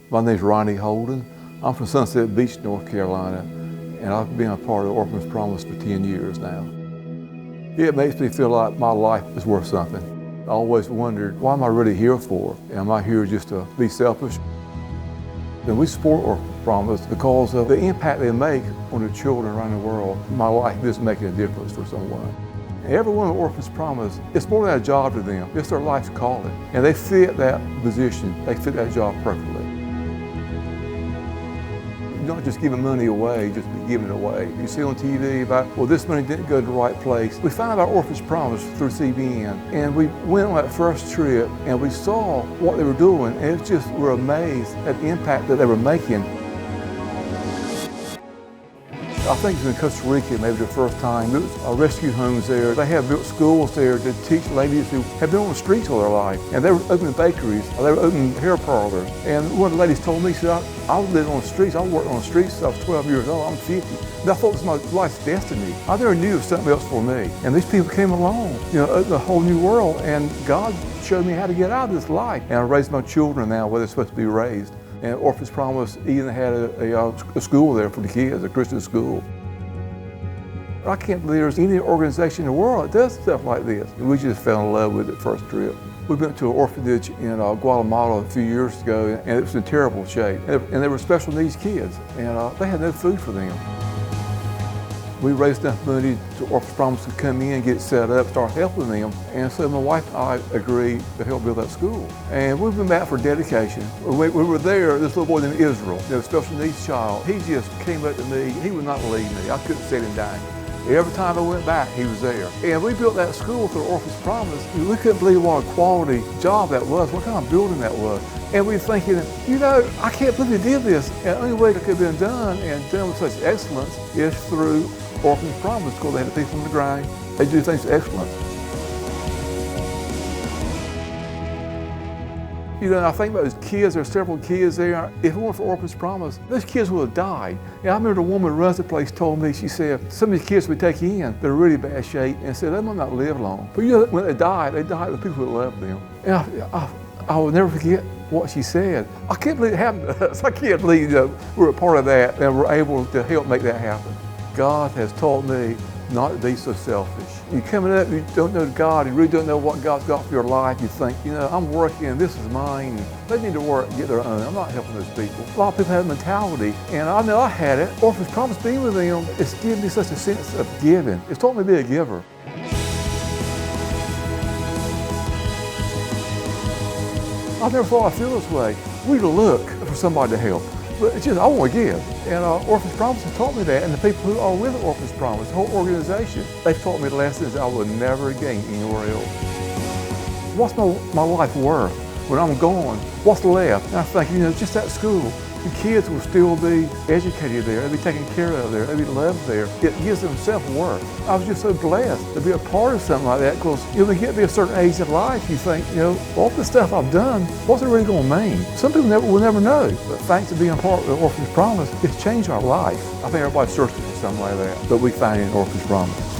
My name's Ronnie Holden. I'm from Sunset Beach, North Carolina, and I've been a part of Orphans Promise for 10 years now. It makes me feel like my life is worth something. I always wondered, what am I really here for? Am I here just to be selfish? And we support Orphans Promise because of the impact they make on the children around the world. My life is making a difference for someone. Everyone at Orphans Promise, it's more than a job to them. It's their life's calling. And they fit that position. They fit that job perfectly. You're not just giving money away, just giving it away. You see on TV about, well, this money didn't go to the right place. We found out Orphans Promise through CBN, and we went on that first trip, and we saw what they were doing, and it's just, we're amazed at the impact that they were making. I think it's in Costa Rica, maybe the first time. There was rescue homes there. They have built schools there to teach ladies who have been on the streets all their life. And they were opening bakeries, they were opening hair parlors. And one of the ladies told me, she said, I was living on the streets. I worked on the streets since I was 12 years old. I'm 50. And I thought it was my life's destiny. I never knew it was something else for me. And these people came along, opened a whole new world. And God showed me how to get out of this life. And I raised my children now where they're supposed to be raised. And Orphans Promise even had a school there for the kids, a Christian school. I can't believe there's any organization in the world that does stuff like this. And we just fell in love with it first trip. We went to an orphanage in Guatemala a few years ago, and it was in terrible shape. And they were special needs kids, and they had no food for them. We raised enough money to Orphans Promise to come in, get it set up, start helping them. And so my wife and I agreed to help build that school. And we've been back for dedication. We were there, this little boy named Israel, a special needs child. He just came up to me. He would not leave me. I couldn't set him down. Every time I went back, he was there. And we built that school through Orphans Promise. We couldn't believe what a quality job that was, what kind of building that was. And we were thinking, I can't believe they did this. And the only way it could have been done, and done with such excellence, is through Orphans Promise, because they had the people on the ground. They do things with excellence. I think about those kids, there's several kids there. If it weren't for Orphans Promise, those kids would have died. And I remember the woman who runs the place told me, she said, some of these kids we take in, they're in really bad shape, and said they might not live long. But when they die with people who love them. And I will never forget what she said. I can't believe it happened to us. I can't believe we're a part of that and we're able to help make that happen. God has taught me not to be so selfish. You're coming up, you don't know God, you really don't know what God's got for your life. You think, I'm working, this is mine. They need to work and get their own. I'm not helping those people. A lot of people have a mentality, and I know I had it. Orphans Promise being with them, it's given me such a sense of giving. It's taught me to be a giver. I never thought I'd feel this way. We look for somebody to help. But it's just, I want to give. And Orphans Promise has taught me that, and the people who are with Orphans Promise, the whole organization, they've taught me lessons I will never gain anywhere else. What's my life worth when I'm gone? What's left? And I think, just that school, the kids will still be educated there, they'll be taken care of there, they'll be loved there. It gives them self-worth. I was just so blessed to be a part of something like that, because when you get to be a certain age of life, you think, all the stuff I've done, what's it really going to mean? Some people will never know, but thanks to being a part of the Orphans Promise, it's changed our life. I think everybody's searching for something like that, but we find it in Orphans Promise.